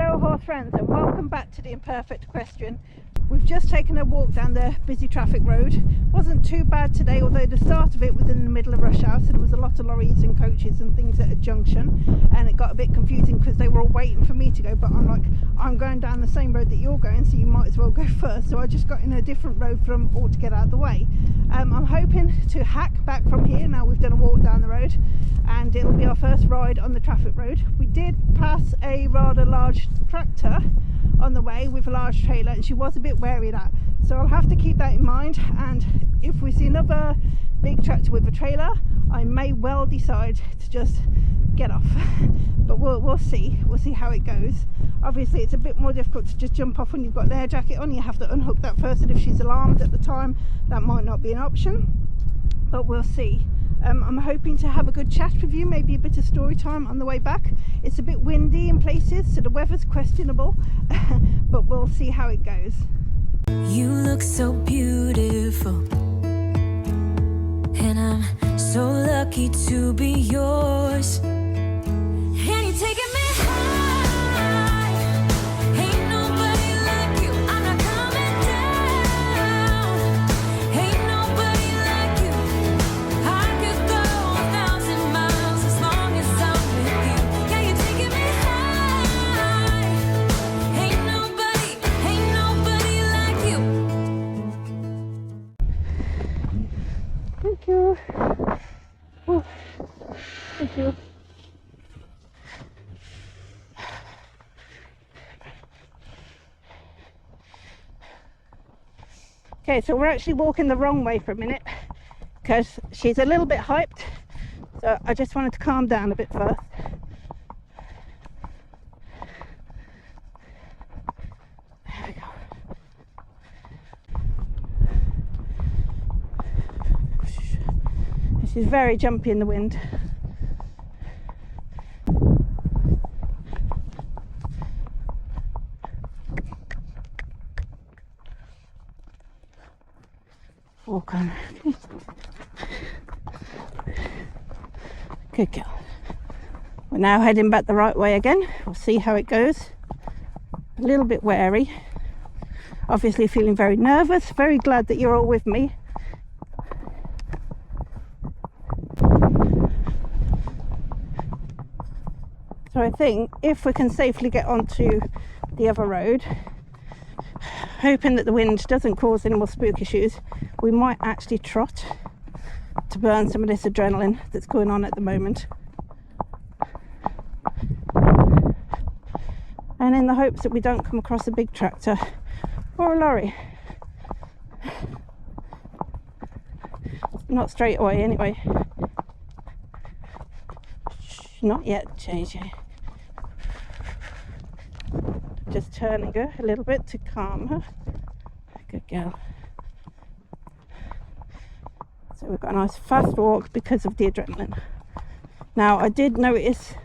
Hello horse friends, and welcome back to the Imperfect Equestrian. We've just taken a walk down the busy traffic road. Wasn't too bad today, although the start of it was in the middle of rush hour, so there was a lot of lorries and coaches and things at a junction, and it got a bit confusing because they were all waiting for me to go, but I'm like, I'm going down the same road that you're going, so you might as well go first. So I just got in a different road for them all to get out of the way. I'm hoping to hack back from here. Now we've done a walk down the road and it'll be our first ride on the traffic road. We did pass a rather large tractor on the way with a large trailer, and she was a bit wary of that, so I'll have to keep that in mind. And if we see another big tractor with a trailer, I may well decide to just get off, but we'll see how it goes. Obviously it's a bit more difficult to just jump off when you've got the air jacket on. You have to unhook that first, and if she's alarmed at the time, that might not be an option, but we'll see. I'm hoping to have a good chat with you, maybe a bit of story time on the way back. It's a bit windy in places, so the weather's questionable, but we'll see how it goes. You look so beautiful, and I'm so lucky to be yours. And you're taking me high. Ain't nobody like you. I'm not coming down. Ain't nobody like you. I could go 1,000 miles as long as I'm with you. Yeah, you're taking me high. Ain't nobody like you. Thank you. Oh, thank you. Okay, so we're actually walking the wrong way for a minute because she's a little bit hyped, so I just wanted to calm down a bit first. There we go. She's very jumpy in the wind. Walk on. Good girl. We're now heading back the right way again. We'll see how it goes. A little bit wary. Obviously feeling very nervous. Very glad that you're all with me. So I think if we can safely get onto the other road, hoping that the wind doesn't cause any more spook issues, we might actually trot to burn some of this adrenaline that's going on at the moment. And in the hopes that we don't come across a big tractor or a lorry. Not straight away anyway. Not yet, JJ. Just turning her a little bit to calm her. Good girl. So we've got a nice fast walk because of the adrenaline. Now I did notice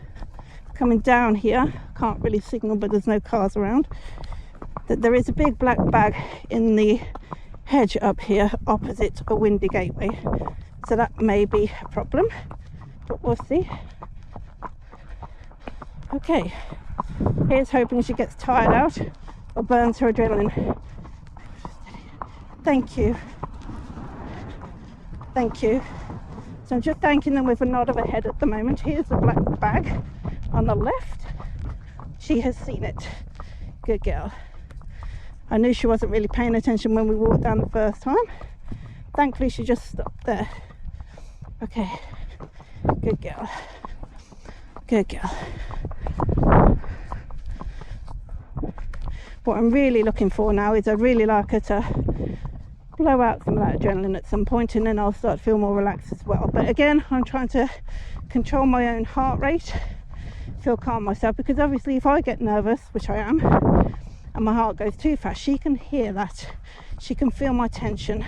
coming down here, can't really signal but there's no cars around, that there is a big black bag in the hedge up here opposite a windy gateway. So that may be a problem, but we'll see. Okay, here's hoping she gets tired out or burns her adrenaline. Thank you. Thank you. So I'm just thanking them with a nod of her head at the moment. Here's the black bag on the left. She has seen it. Good girl. I knew she wasn't really paying attention when we walked down the first time. Thankfully she just stopped there. Okay, good girl. Good girl. What I'm really looking for now is I'd really like her to blow out some of that adrenaline at some point, and then I'll start to feel more relaxed as well. But again, I'm trying to control my own heart rate, feel calm myself, because obviously if I get nervous, which I am, and my heart goes too fast, she can hear that. She can feel my tension.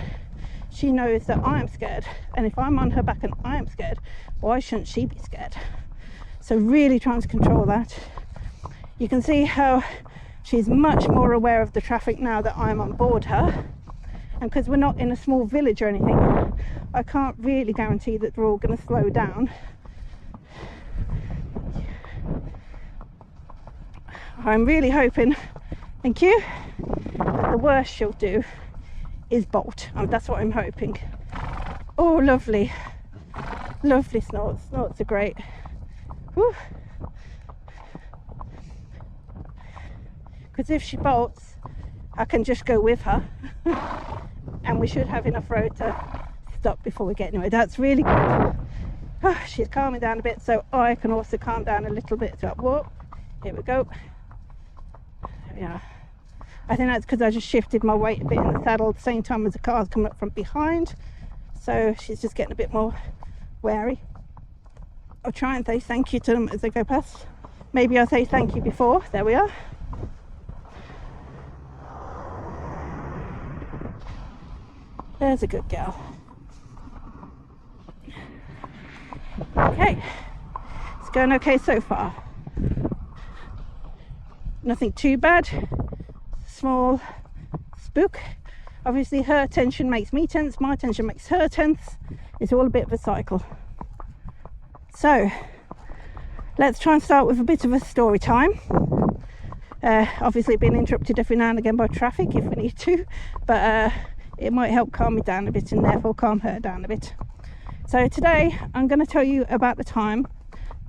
She knows that I am scared, and if I'm on her back and I am scared, why shouldn't she be scared? So really trying to control that. You can see how she's much more aware of the traffic now that I'm on board her, and because we're not in a small village or anything, I can't really guarantee that they're all going to slow down. I'm really hoping, thank you, that the worst she'll do is bolt. That's what I'm hoping. Oh, lovely. Lovely snorts. Snorts are great. Because if she bolts, I can just go with her. And we should have enough road to stop before we get anywhere. That's really good. She's calming down a bit, so I can also calm down a little bit. So, whoa, here we go. Yeah, I think that's because I just shifted my weight a bit in the saddle at the same time as the car's coming up from behind, so she's just getting a bit more wary. I'll try and say thank you to them as they go past. Maybe I'll say thank you before. There we are. There's a good girl. Okay, it's going okay so far. Nothing too bad. Small spook. Obviously her tension makes me tense, my tension makes her tense. It's all a bit of a cycle. So let's try and start with a bit of a story time. Obviously being interrupted every now and again by traffic if we need to, but it might help calm me down a bit and therefore calm her down a bit. So today I'm going to tell you about the time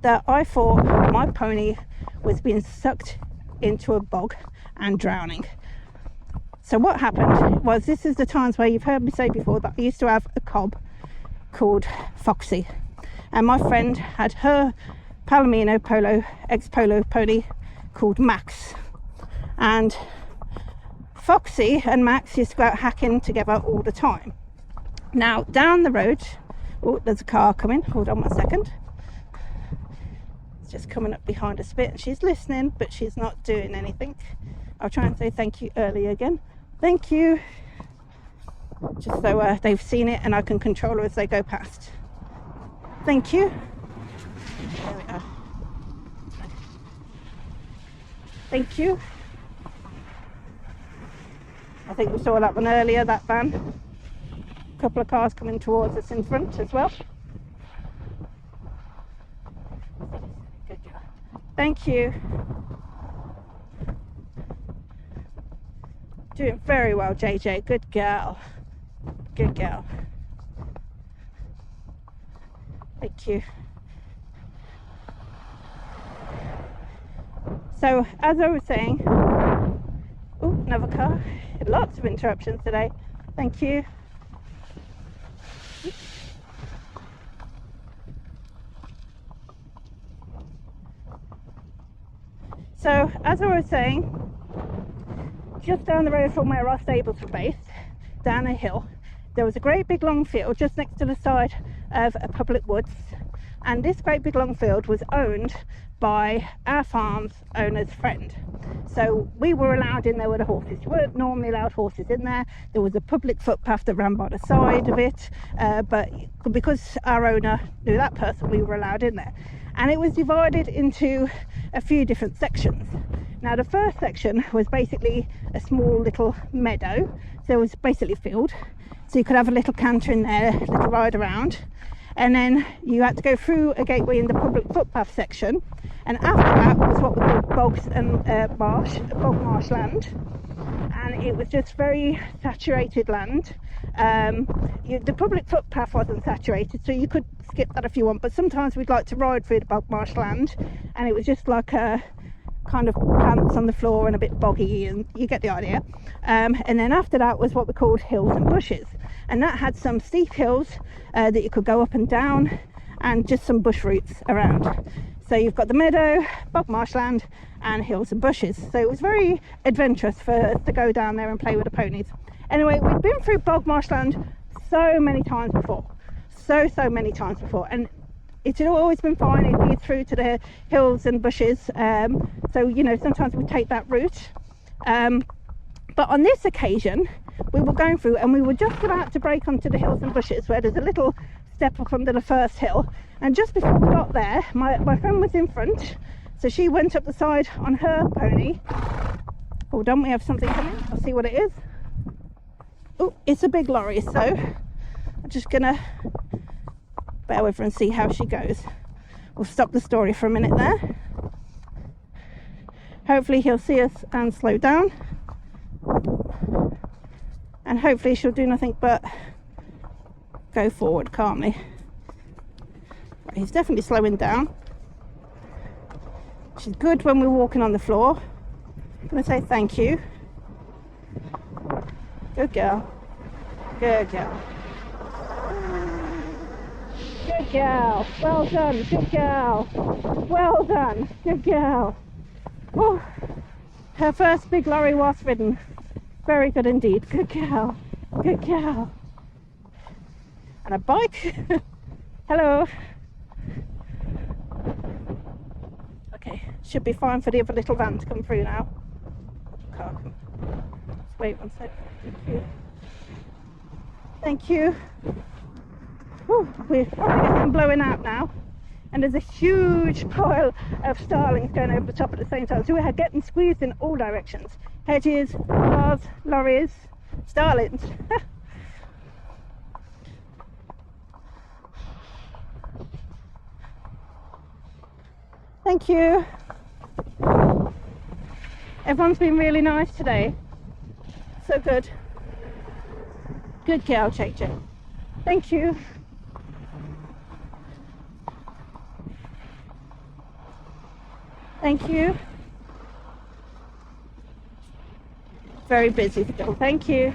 that I thought my pony was being sucked into a bog and drowning. So what happened was, this is the times where you've heard me say before that I used to have a cob called Foxy, and my friend had her Palomino ex-polo pony called Max, and Foxy and Max used to go out hacking together all the time. Now down the road, oh, there's a car coming, hold on 1 second. Just coming up behind us a bit, and she's listening but she's not doing anything. I'll try and say thank you early again. Thank you, just so they've seen it and I can control her as they go past. Thank you. There we are. Thank you. I think we saw that one earlier, that van. A couple of cars coming towards us in front as well. Thank you. Doing very well, JJ. Good girl. Good girl. Thank you. So, as I was saying, oh, another car. Lots of interruptions today. Thank you. So, as I was saying, just down the road from where our stables were based, down a hill, there was a great big long field just next to the side of a public woods, and this great big long field was owned by our farm's owner's friend. So we were allowed in there with the horses. You weren't normally allowed horses in there. There was a public footpath that ran by the side of it, but because our owner knew that person, we were allowed in there. And it was divided into a few different sections. Now the first section was basically a small little meadow, so it was basically a field, so you could have a little canter in there, a little ride around, and then you had to go through a gateway in the public footpath section, and after that was what we called bogs and bog marshland, and it was just very saturated land. The public footpath wasn't saturated, so you could skip that if you want, but sometimes we'd like to ride through the bog marshland, and it was just like a kind of plants on the floor and a bit boggy, and you get the idea. And then after that was what we called hills and bushes, and that had some steep hills that you could go up and down, and just some bush routes around. So you've got the meadow, bog marshland, and hills and bushes. So it was very adventurous for us to go down there and play with the ponies. Anyway, we've been through bog marshland so many times before, so many times before, and it had always been fine. It'd be through to the hills and bushes, so you know, sometimes we take that route, but on this occasion we were going through and we were just about to break onto the hills and bushes, where there's a little step up under the first hill, and just before we got there, my friend was in front, so she went up the side on her pony. Hold on, we have something coming. I'll see what it is. Oh, it's a big lorry, so I'm just gonna bear with her and see how she goes. We'll stop the story for a minute there. Hopefully he'll see us and slow down, and hopefully she'll do nothing but go forward calmly. Right, he's definitely slowing down. She's good when we're walking on the floor. I'm going to say thank you. Good girl. Good girl. Good girl. Well done. Good girl. Well done. Good girl. Oh, her first big lorry was ridden. Very good indeed. Good girl. Good girl. And a bike. Hello. Okay, should be fine for the other little van to come through now. Car come. Just wait one sec. Thank you. Thank you. Whew, we're probably getting blowing out now, and there's a huge pile of starlings going over the top at the same time, so we're getting squeezed in all directions. Hedges, cars, lorries, starlings. Thank you. Everyone's been really nice today. So good. Good girl, JJ. Thank you. Thank you. Very busy still. Thank you.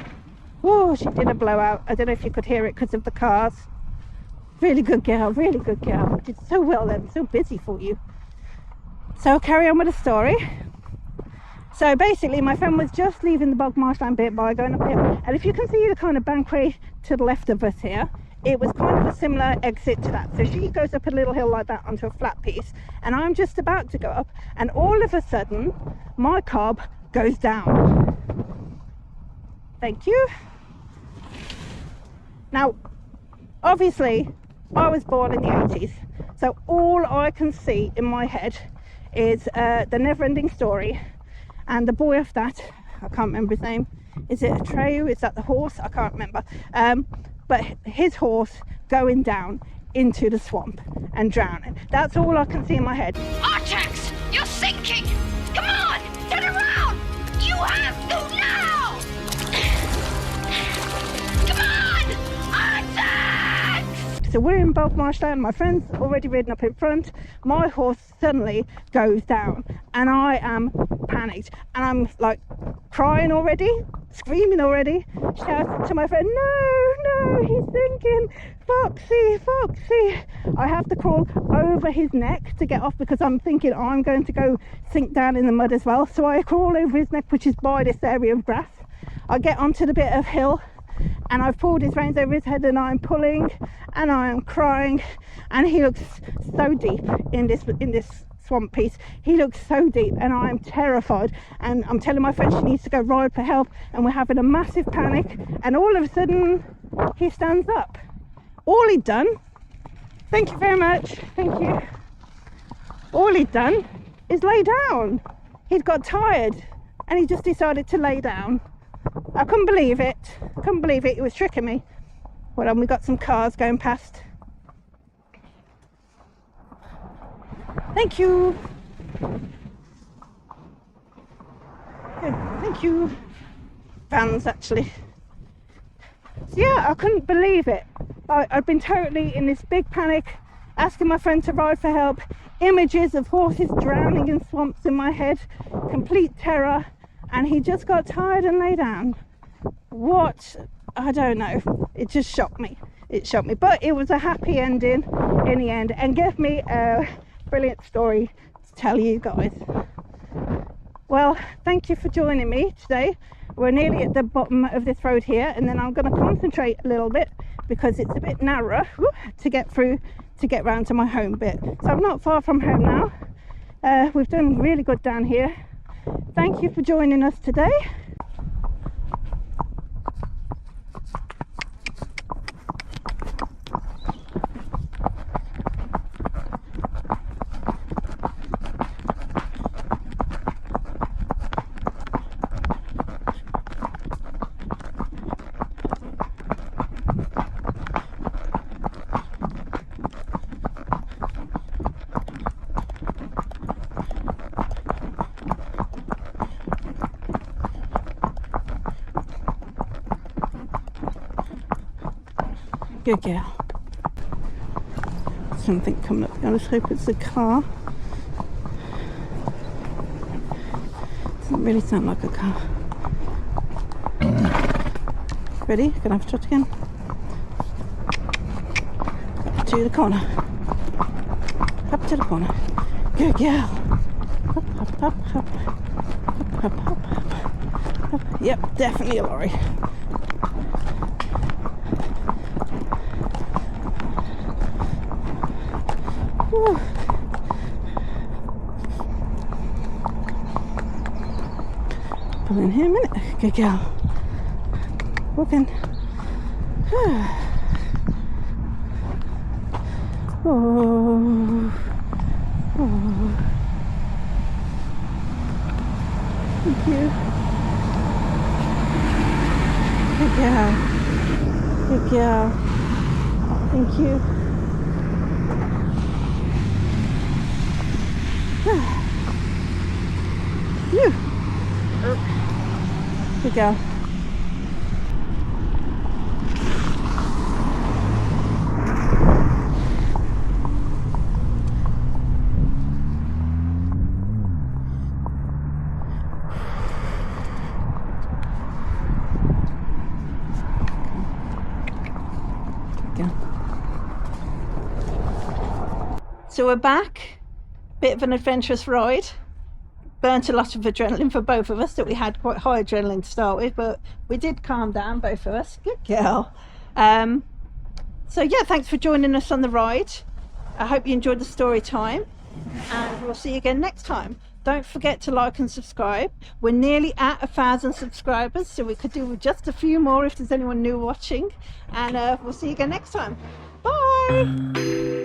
Oh, she did a blowout. I don't know if you could hear it because of the cars. Really good girl. Really good girl. Did so well then. So busy for you. So I'll carry on with the story. So basically my friend was just leaving the bog marshland bit by going up here, and if you can see the kind of bankway to the left of us here, it was kind of a similar exit to that. So she goes up a little hill like that onto a flat piece, and I'm just about to go up, and all of a sudden my cob goes down. Thank you. Now obviously I was born in the 80s, so all I can see in my head is the never-ending story, and the boy of that, I can't remember his name. Is it Atreyu? Is that the horse? I can't remember. But his horse going down into the swamp and drowning. That's all I can see in my head. Artax, you're sinking! Come on, turn around! You have to now! Come on, Artax! So we're in bog marshland. My friend's already ridden up in front. My horse suddenly goes down, and I am panicked, and I'm like crying already, screaming already, shouting to my friend, no, he's sinking, Foxy, Foxy. I have to crawl over his neck to get off, because I'm thinking I'm going to go sink down in the mud as well. So I crawl over his neck, which is by this area of grass. I get onto the bit of hill, and I've pulled his reins over his head, and I'm pulling, and I am crying, and he looks so deep in this swamp piece. He looks so deep, and I'm terrified, and I'm telling my friend she needs to go ride for help, and we're having a massive panic, and all of a sudden he stands up. All he'd done, thank you very much, thank you, all he'd done is lay down. He'd got tired and he just decided to lay down. I couldn't believe it. It was tricking me. Well, we got some cars going past. Thank you. Good. Thank you. Vans, actually. So yeah, I couldn't believe it. I'd been totally in this big panic, asking my friend to ride for help, images of horses drowning in swamps in my head, complete terror, and he just got tired and lay down. What? I don't know. It just shocked me. It shocked me, but it was a happy ending in the end, and gave me a brilliant story to tell you guys. Well, thank you for joining me today. We're nearly at the bottom of this road here, and then I'm going to concentrate a little bit because it's a bit narrower to get through, to get round to my home bit. So I'm not far from home now. We've done really good down here. Thank you for joining us today. Good girl. Something coming up. I just hope it's a car. Doesn't really sound like a car. Ready? Gonna have a trot again. Up to the corner. Up to the corner. Good girl. Up, up, up, up. Up, up, up, up. Up. Yep, definitely a lorry. Whew. Pull in here a minute. Good girl. Walk in. Oh. Oh. Thank you. Good girl. Good girl. Thank you. You. Good girl. So we're back. Bit of an adventurous ride. Burnt a lot of adrenaline for both of us, that we had quite high adrenaline to start with, but we did calm down, both of us. Good girl. So yeah, thanks for joining us on the ride. I hope you enjoyed the story time, and we'll see you again next time. Don't forget to like and subscribe. We're nearly at 1,000 subscribers, so we could do with just a few more if there's anyone new watching, and we'll see you again next time. Bye.